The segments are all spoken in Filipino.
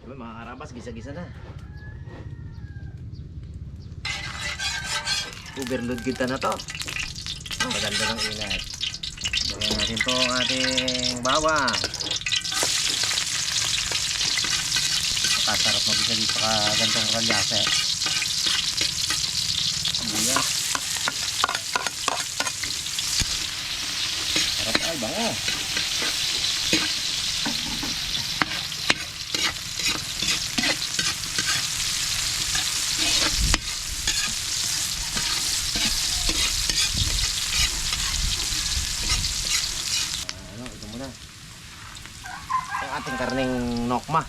Mga karabas, gisa-gisa na. Overload kita na to. Maganda ng inat. Lagyan natin to ang ating bawang. Nakasarap mag-isa dito ka gantong kalyase. Sibuyas. Sarap ay bango. Ito muna. Ang ating karneng nokma.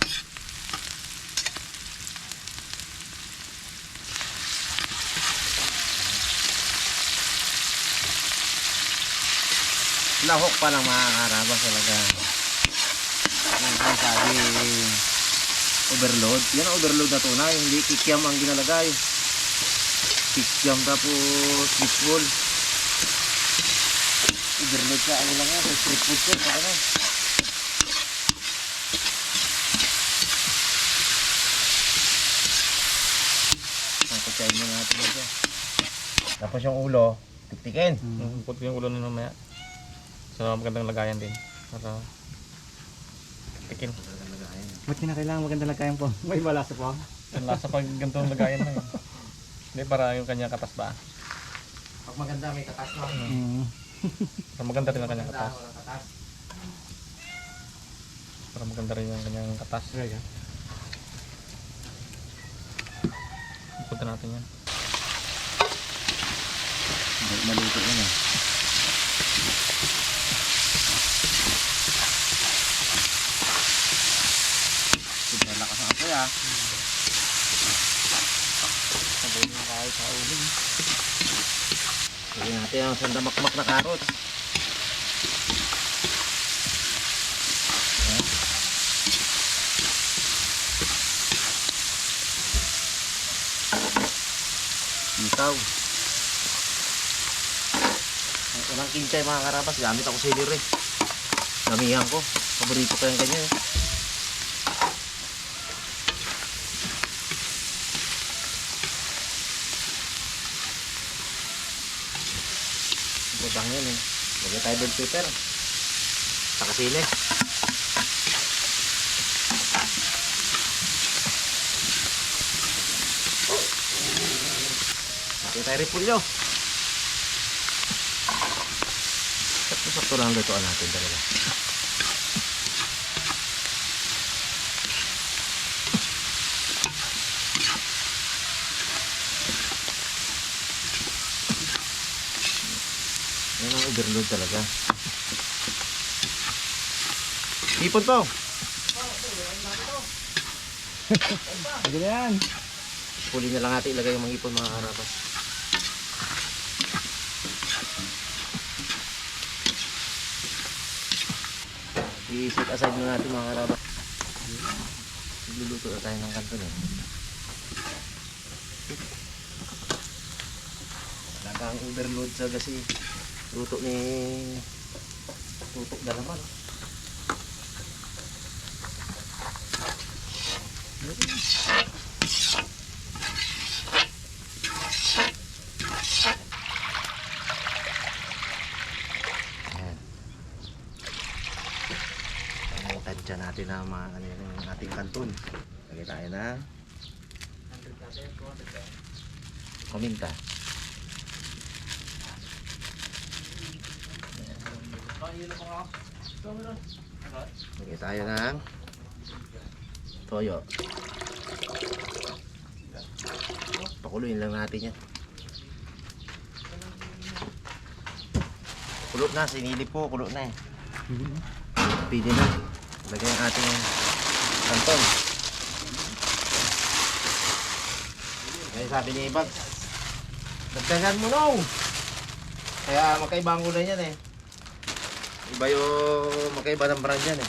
Lahok pa lang mga karabas talaga. Yung sabi overload. Yan ang overload na tunay. Hindi kikiam ang ginalagay. Kikiam tapos fishball. Overload ka ano lang yan. Street food ko. Ano? Ang kutsahin mo natin ito. Tapos yung ulo, tiktikin. Puti yung ulo na mamaya. So magandang lagayan din para tikin. Ba't kinakailangan magandang lagayan po? May balasa po. Yung lasa pag ganitong lagayan na yun. Hindi para yung kanya katas ba? Pag maganda may katas no? Para maganda rin ang kanyang Maganda, katas. walang katas. Para maganda rin yung kanyang katas. Ipunta natin yan. Maluto yun eh. Super lakas ang apoy ah. Sabay yung kahit sa uling. Lagyan natin ang sandamakmak na carrots. Ayan. Isaw. Unang kinchay mga karabas, gamit ako celery. Damihan ko. Paborito ko yung ganyan. Ibang yan eh. Lagyan tayo bell pepper. Saka sili. Lagyan tayo repulyo. Sakto lang lutuan natin talaga. Yan ang overload talaga. Ipon po. Pwede na yan. Puli na lang natin ilagay yung mga ipon mga karabas. I-set aside na natin mga karabas. Magluluto na tayo ng kanton eh. Talagang overload sa kasi luto ni tutok na naman. Tansya natin na mga yung ating kanton. Lagay tayo na paminta. Lagay tayo ng toyo. Pakuluin lang natin yan. Kulot na, sinili po, kulot na eh. Pwede na. Lagay ang ating kanton. Kaya sabi ni Ibag, dagdagan mo no! Kaya magkaiba ang gulay yan eh. Iba yung magkaiba ng brand yan eh.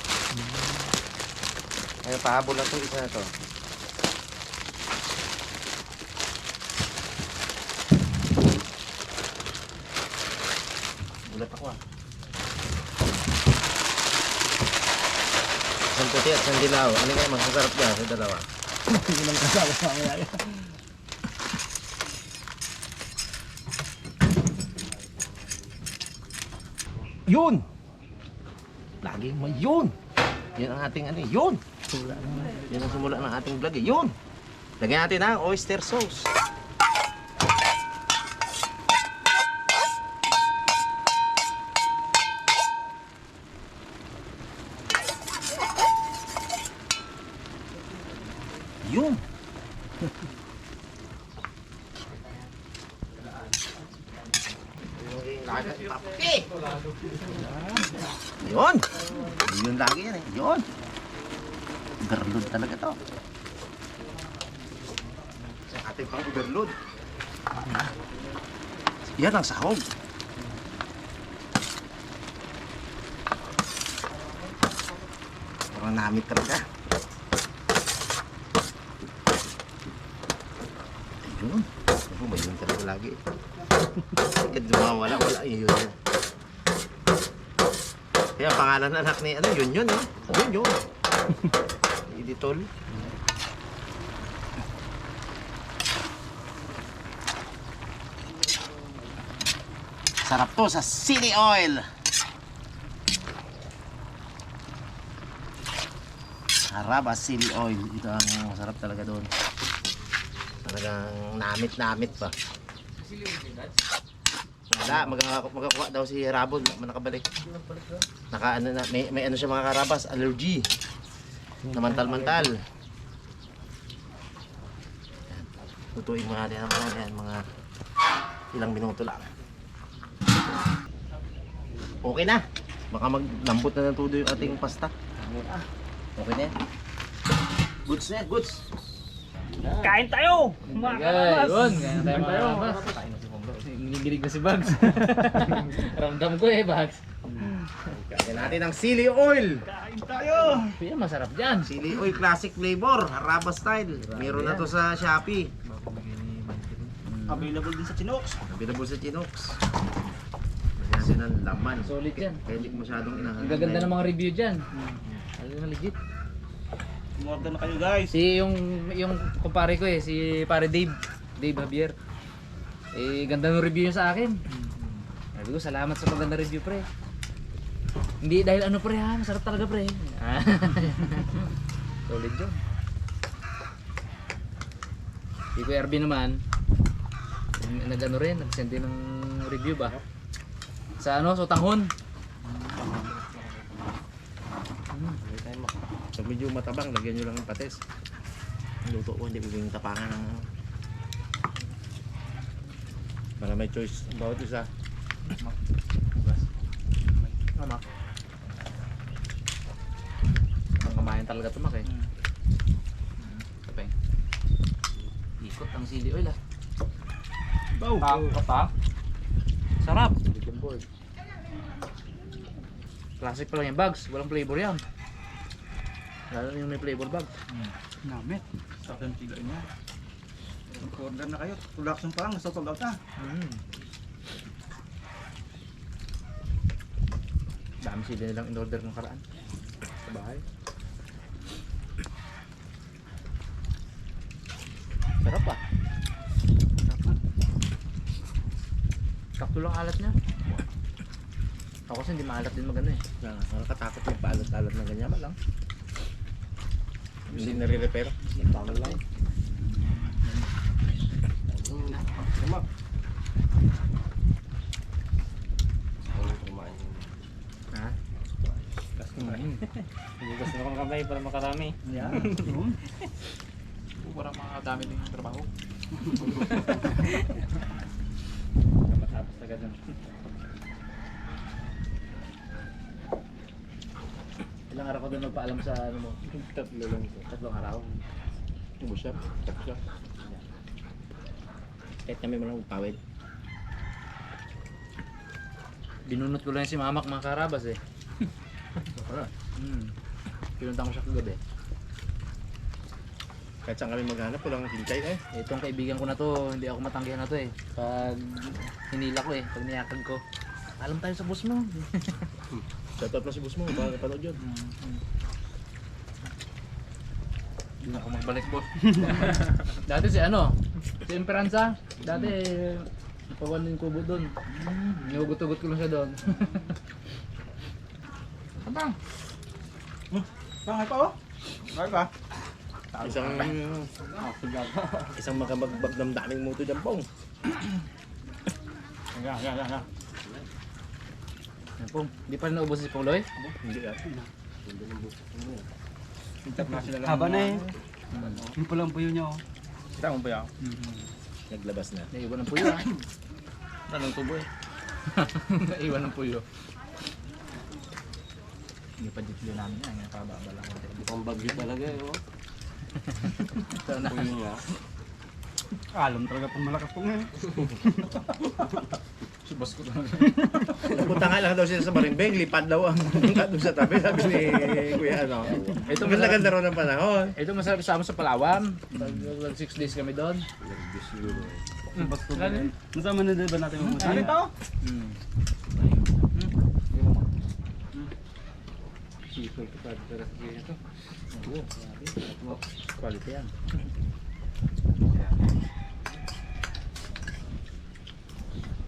Kaya pahabol lang ito, isa na to. Gulat ako ah. Isang puti at isang dilaw. Ano kaya masasarap dyan sa dalawa? Hindi lang kasama sa mga yan. Yun! Lagi mo yun! Yan ang ating ano, yun! Yan ang simula ng ating vlog, yun! Lagyan natin ang oyster sauce. Yun! Yun! Yun lagi yan eh. Yun! Overload talaga to. Sa ating pang overload. Yan ang sahog. Parang namit talaga. Ayun. Ako, may yun talaga lagi. Kahit lumawala, wala yun. Kaya pangalan ng anak ni ano, yun, no? Yun. Iditol. Sarap to sa chili oil. Haraba chili oil. Ito ang masarap talaga doon. Talagang namit pa. Wala, magakuha daw si Rabon, nakabalik. Naka ano na, may ano siya mga karabas, allergy. Namantal-mantal. Tutuin mo natin ang mga ilang minuto lang. Okay na. Baka maglambot na ng todo yung ating pasta. Okay na yan. Goods na yan, goods. Kain tayo! Guys, yun. Kaya tayo mga karabas. Ngigilig na si Bugs. Ramdam ko eh, Bugs. Kaya natin ang chili oil. Kain tayo! Kaya masarap dyan. Chili oil classic flavor, Haraba style. Meron na to sa Shopee. Available din sa Chinox. Available sa Chinox. Kasi ng laman. Solid yan. Kaya hindi ko masyadong inahanap. Ang gaganda ng mga review dyan. Ano na legit. Umorder na kayo guys. Yung kumpare ko eh, si pare Dave Javier. Eh, ganda ng review niya sa akin. Sabi ko, salamat sa maganda review, pre. Hindi dahil ano, pre, ha? Masarap talaga, pre. Solid yun. Si Kuya RB naman, nag-ano rin, nag-send din ng review ba? Sa ano, Sotanghon. Pag medyo matabang, lagyan nyo lang ng patis. Ang luto ko, hindi bibigyan tapangan ng para may choice bawat isa. Mama. Ang kamayan talaga tumak eh. Kapeng. Ikot ang chili oil ah. Pa. Sarap. Classic pa lang yung bags, walang flavor yan. Lalo yung may flavor bag. Namit. Sa akin tila niya. Order na kayo. Production pa lang. Nasa sold out na. Dami sila nilang in-order ng karaan. Sa bahay. Sarap ah. Sakto lang alat niya. Ako kasi hindi maalat din magano eh. Nakakatakot yung paalat-alat na ganyan lang. Hindi nare-repair. Tama lang. Tama. Ha? Gas kumain. Hugas na akong kamay para makarami. Yan. Parang makakadami din yung trabaho. Matapos agad na. Ilang araw ka doon nagpaalam sa ano mo? Tatlo lang ito. Tatlong araw. Ubo siya. Tapos siya. Kahit kami malang upawid. Binunot ko lang si Mamak mga karabas eh. Pinuntan ko siya kagabi. Kahit saan kami maghanap, walang hinchay eh. Itong kaibigan ko na to, hindi ako matanggihan na to eh. Pag hinila ko eh, pag niyakag ko. Alam tayo sa boss mo. Shoutout mo si boss mo, baka napanood yun. Hindi na ako magbalik boss. Dati si si Esperanza. Dati napawan yung kubo doon. Nihugot-hugot ko lang siya doon. Abang. Pangay pa oh. Pangay pa. Isang makabagbag ng daming moto dyan pong. Hanggang. Yan po. Di pa rin naubos si Pongloy? Hindi ah. International Haba na eh. Yung pulang puyo niya oh. Kita mo ba yan? Naglabas na. Naiwan ng puyo ah. Anong tubo eh? Naiwan ng puyo. Hindi pa dito namin yan. Napababa lang konti. Pang bagyo talaga eh oh. Ito na. Puyo niya. Alam talaga pang malakas po ngayon. Subas ko talaga. Napunta nga lang daw sila sa Marimbeng, lipad daw ang doon sa tabi, sabi ni Kuya ano. Ito Ganda-ganda raw ng panahon. Ito masarap sa amin sa Palawan. Nag 6 days kami doon. Subas ko ba eh. Nasama na din ba natin yung Ano ito? Sipol ko pa para sa ito. Oo, quality yan.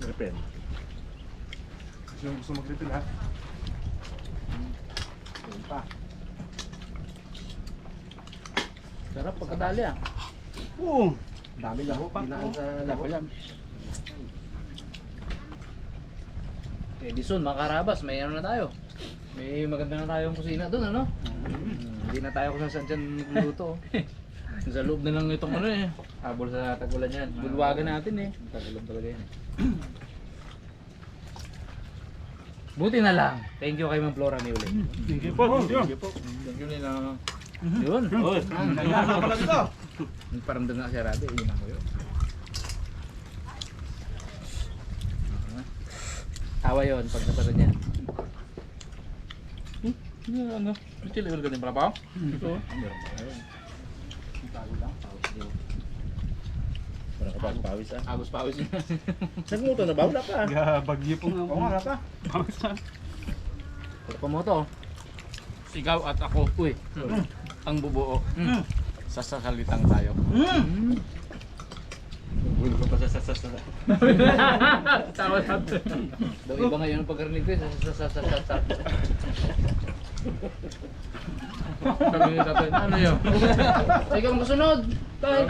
Repent. Sino gusto mag-refill ha? Yun pa. Sarap pagkadali ah. Oo. Dami lang pa. Pinaan sa labo yan. Edison, makarabas, may ano na tayo. May maganda na tayong kusina doon, ano? Hindi na tayo kung saan dyan luto. Sa loob na lang itong ano eh. Habol sa tagulan yan. Bulwagan natin eh. Tagulan talaga yan eh. Buti na lang. Thank you kay Ma'am Flora ni uli. Thank you po. Thank you po. Thank you nila. Yun. Kaya na pala dito. Nagparamdam na si Rabi. Yun ako yun. Tawa yun pag napanood niya. Ano? Still ever ganun pala pa? Ito. Meron pa yun. Tago lang. Parang kapag pawis ah. Agos pawis niya. Nagmuto na ba? Wala pa. Bagyo po nga. Oo nga pa. Pawis na. Pamoto. Ikaw at ako. Uy. Ang bubuo. Mm. Sasalitang tayo. Ulo ko pa sa. Tawa natin. Daw iba ngayon ang pagkarinig ko. Sabi ni tatay, ano yun? Ikaw ang kasunod. Tay.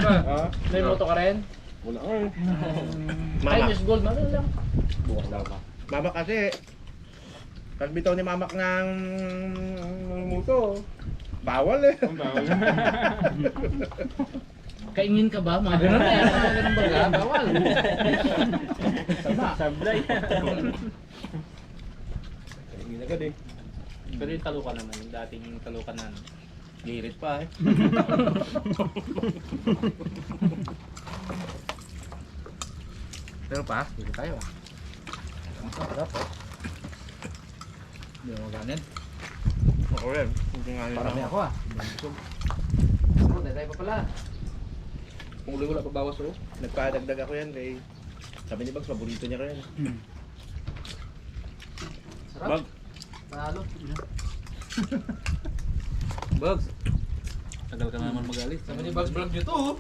May moto ka rin? Wala ka eh. Ay, Mama. Miss Gold. Ano lang? Bukas daw ba? Mama kasi, pag bitaw ni Mamak ng muto, bawal eh. Kaingin ka ba? Mga ganun eh. Mga ganun baga. Bawal. Sama. Sablay. Hindi na agad eh. Pero yung talukan naman, yung dating talukan na girit pa eh. Pero pa, dito tayo ah. Ang sarap oh. Hindi mo maganin. Ako rin. Hindi nga Parami ako ah. Busog. Ako, tayo pa pala. Kung ulit wala pa bawas oh. Nagpadagdag ako yan kay sabi ni Bags, paborito niya rin. Sarap. Bag. Panalo. Bugs. Tagal ka naman magalit. Sabi ni Bugs vlog nyo to oh.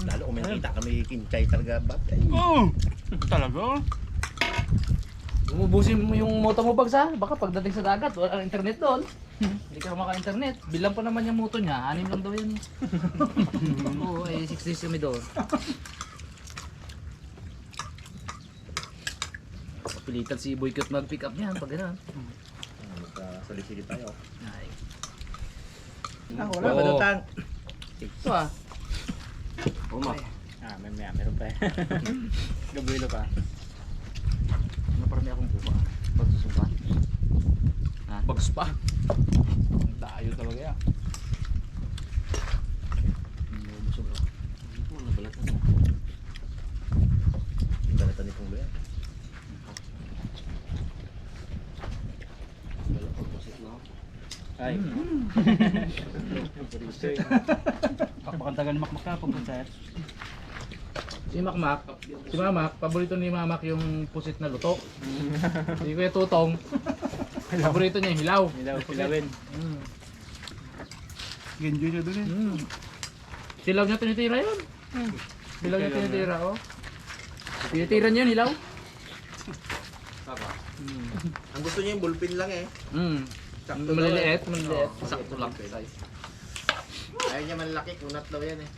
Lalo kung may nakita kami kinchay talaga Bags. Ay, Oo. Talaga? Umubusin mo yung moto mo Bugs ha. Baka pagdating sa dagat, wala internet doon. Hindi ka maka-internet. Bilang pa naman yung moto niya, 6 lang daw yan eh. Oo, eh 6 days kami doon. Pilitan si Boycott mag-pick up niyan pag gano'n. magkasalisigit tayo. Ay. Wala Oo. ba dutang? Ito ah. Uma. Meron pa eh. Gabuelo pa. Ano parang may akong kuha? Pagsusumpa. Ha? Bugs pa. Dayo talaga yan. Busog ako. Yung balatan ni Punglo yan. Ay. Pakbakantagan ni Makmak na pagpunta. Si Mamak, paborito ni Mamak yung pusit na luto. Hindi ko yung tutong. Paborito niya yung hilaw. Pilawin. Enjoy siya dun eh. Hilaw niya tinitira yun. Hilaw niya tinitira, oh. Tinitira niya yun, hilaw. Ang gusto niya yung bullpen lang eh. Sakto Maliliit, daw eh. maliliit. Oo, Sakto lang. bullpen. Size. Ayaw niya malaki, kunat daw yan eh.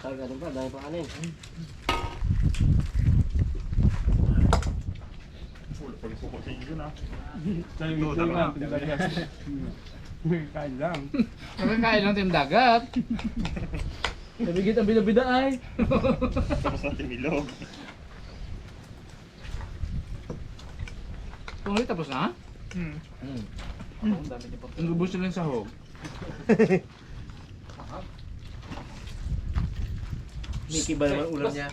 Kaya ganun pa, dahil pa kanin. Kain lang. Nakakain lang tayong dagat. Nabigit ang bida-bida ay. Tapos natin milog. Kung tapos na? Ang dami niya pa. Ang gubos nila yung sahog. Mickey ba naman ulam niya?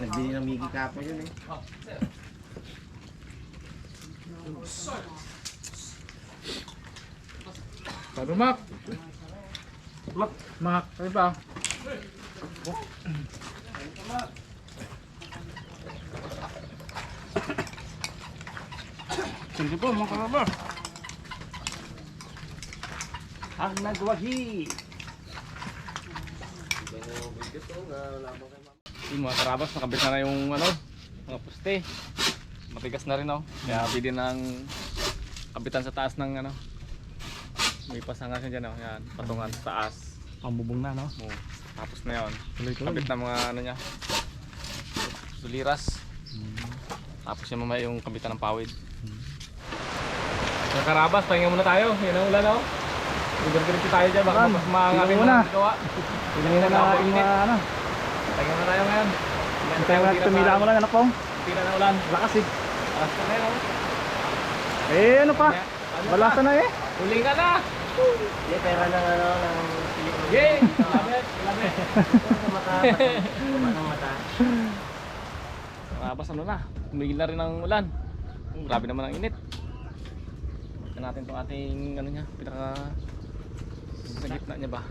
Nagbili ng Mickey kapon yun eh. Sabi Mac. Mac, sabi pa. Sige po mga karabas. Ang nagwagi. Yung mga karabas, nakabit na yung ano, mga poste. Matigas na rin oh. Kaya pwede nang kabitan sa taas ng ano. May pasangan siya dyan oh. Yan, patungan sa taas. Pambubong na no? Oh. Tapos na yun. Tuloy-tuloy. Kabit na mga ano niya. Suliras. Tapos yung mamaya yung kabitan ng pawid. Mga karabas, pahinga muna tayo. Yan ang ulan oh. Libre-diretso tayo dyan. Baka mas maangapin muna. mga gawa. Tingnan na ano. Pahinga muna tayo ngayon. Hintayin mo natin tumila mo lang anak ko. Tira ng ulan. Lakas eh. Basta na yun oh. Eh ano pa? Balasa na eh. Huli ka na! Hindi, pera ng ano, ng silikon. Yay! Labit! Labit! Mata, ng mata. Karabas ano na, tumigil na rin ang ulan. Grabe naman ang init. Tignan natin itong ating ano niya, pinaka sa gitna niya ba.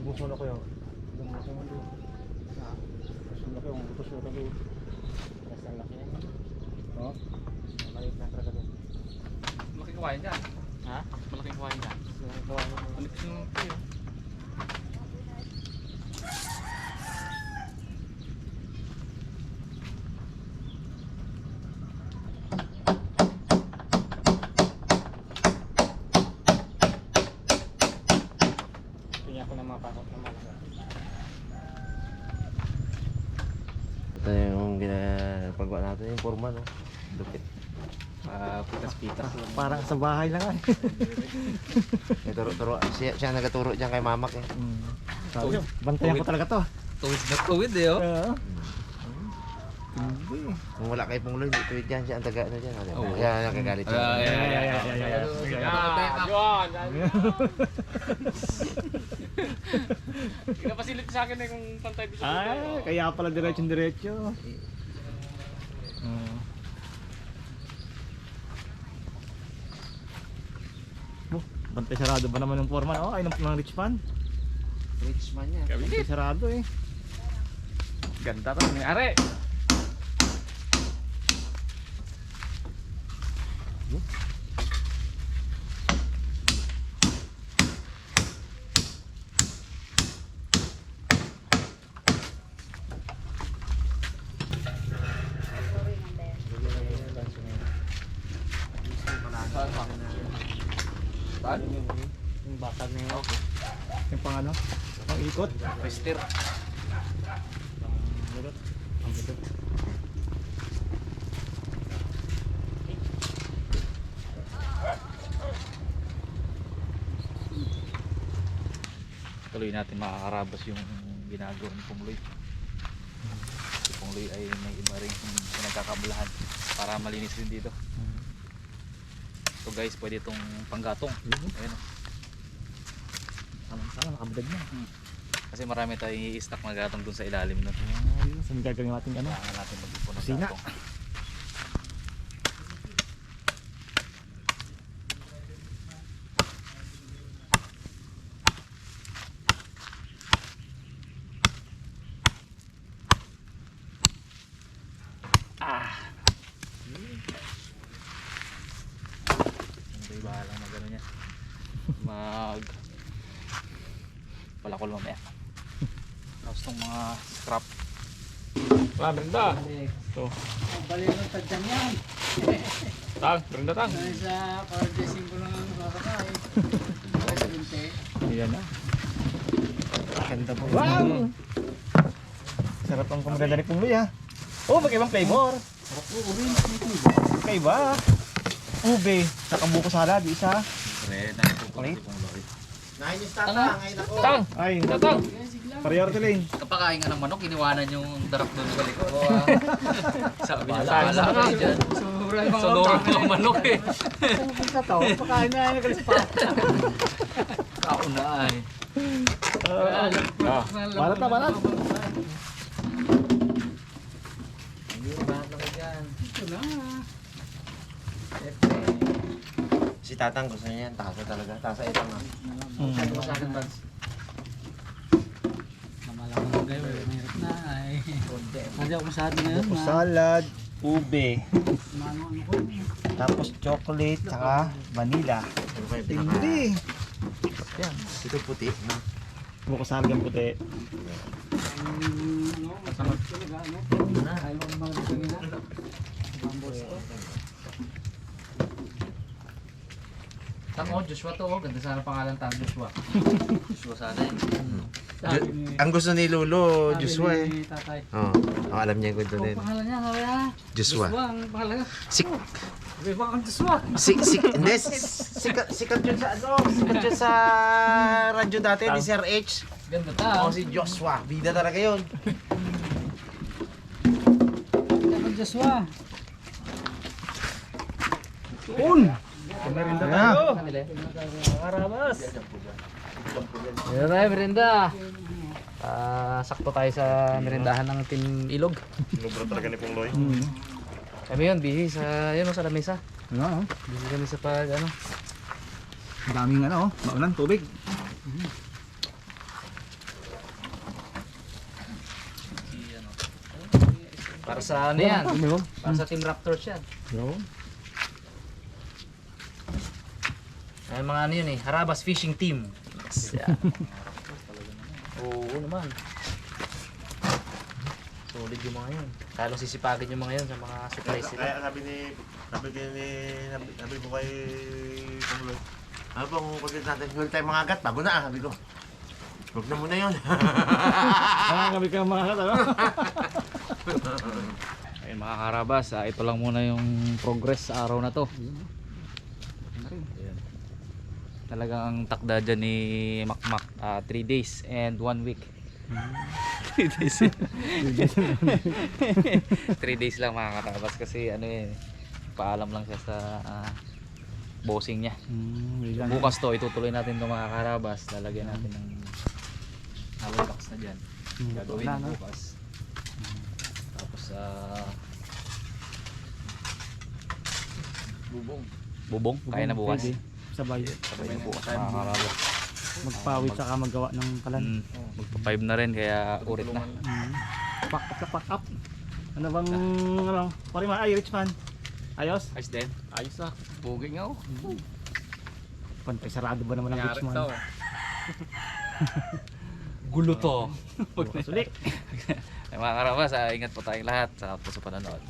Buso na ko yun. Buso na ko. Buso na ko yung butos na ko. Basta ang laki na yun. Oh. Maliit na talaga doon. Malaking kawayan dyan. Ha? Malaking kawayan dyan. Gawa mo. Manipis yung kayo. Tingnan ko na mga pasok na malaga. Ito yung ginapagawa natin, yung forma no. Dupit. Pitas-pitas lang. Parang sa bahay lang ah. May turo-turo. Siya nagaturo dyan kay Mamak eh. Sabi, bantayan ko talaga to. Tuwid na tuwid eh, oh. Kung wala kay Punglo, hindi tuwid yan. Siya ang taga ano dyan. Oo. Kaya nakagalit siya. John! Pinapasilip sa akin eh kung pantay dito. Ay, kaya pala diretso-diretso. Bantay sarado ba naman yung foreman? Oh, ay ng rich fan. Rich man yan. Bantay sarado eh. Ganda to nangyari. Yung bakal na yun. Yung pang ano? Pang ikot. Twister. Tuloy natin makakarabas yung ginagawa ni Pungloy. Si Pungloy ay may iba rin pinagkakabulahan para malinis rin dito. So guys, pwede itong panggatong. Ayun, Sana nakabadag na. kasi marami tayong i-stock na gatong dun sa ilalim nun. Ayun, saan gagawin natin ano? Kailangan natin mag-ipon ng Kusina. gatong. palakol mamaya. Tapos itong mga scrap. Brenda. Ito. Balik ng tadyang yan. Brenda tang. Sa pardesing ko lang ang makakakain. Yan na. Ganda po. Wow! Sarap ang kumaganda ni Pungloy ha. Oh, magkaibang flavor. Sarap po, uri. Magkaiba. Ube. Takambuko salad, isa. Ulit. Nainis tata, ngayon ako. Tang! Ay, Tang! priority lane. Kapakain nga ng manok, iniwanan yung darap doon sa likod. Sabi niya, Bahala bahala ka. kayo dyan. Sobrang Sa loro ng manok eh. Pupunta to, pakain na yan ng pa. Kauna ay. Balat na, balat. Balat na kayo dyan. Ito na. Si Tatang gusto niya yan, tasa talaga. Tasa ito nga. Sabi mo sa akin, Vance. Namalaman kayo, mahirap na ay. Hindi ako masyado na yun. Salad, ube, Ano ko. tapos chocolate, tsaka vanilla. Hindi. Yan, ito puti. No? Buko salad yung puti. Masarap talaga, ano? Ayaw ko mga dito nila. Bambos ko. Tang, Joshua to. Ganda sana pangalan tang Joshua. Joshua sana eh. Sabi ni- Ang gusto ni Lolo, sabi Joshua eh. ni tatay. Oo, alam niya yung gusto Oh, din. pangalan niya, sabi niya. Joshua. Ang pangalan niya. Sik, Sabi ba ang Joshua? hindi, sikat yun sa ano, sikat yun sa radyo dati ni Sir H. Ganda ta. O si Joshua, bida talaga yun. Ang Joshua. Merinda tayo. Karabas. Meron tayo, merinda. Sakto tayo sa merindahan ng Team Ilog. Lubro talaga ni Pungloy. Kami yun, busy sa, yun o, sa lamesa. Ano? Busy kami sa pag, ano. Ang daming ano, maulan, tubig. Para sa ano yan? Para sa Team Raptors yan. Ay, mga ano yun eh, Harabas Fishing Team. Yan. Oo naman. Solid yung mga yun. Talong sisipagin yung mga yun sa mga supplies nila. Kaya sabi ko kay Pungloy, ano bang pagkita natin, huwag tayo mga agat, bago na sabi ko. Huwag na muna yun. Kami ka mga ano? Ayun mga karabas, ito lang muna yung progress sa araw na to. Ayan. Talagang ang takda dyan ni Makmak, 3 days and 1 week. 3 days. 3 days lang mga karabas kasi ano eh, paalam lang siya sa bossing niya. Bukas to, itutuloy natin itong mga karabas. Lalagyan natin ng hollow box na dyan. Gagawin bukas. Tapos bubong, kaya na bukas. Sabay. Sabay na bukas mga karabas. Magpawit saka magawa ng kalan. Magpa 5 na rin kaya urit na. Pack up. Ano bang ano? Pare ma ay rich man. Ayos? Ayos din. Ayos ah. Pugi nga oh. Pantay sarado ba naman ang rich man? Gulo to. Sulik. Mga karabas, ingat po tayong lahat sa panonood.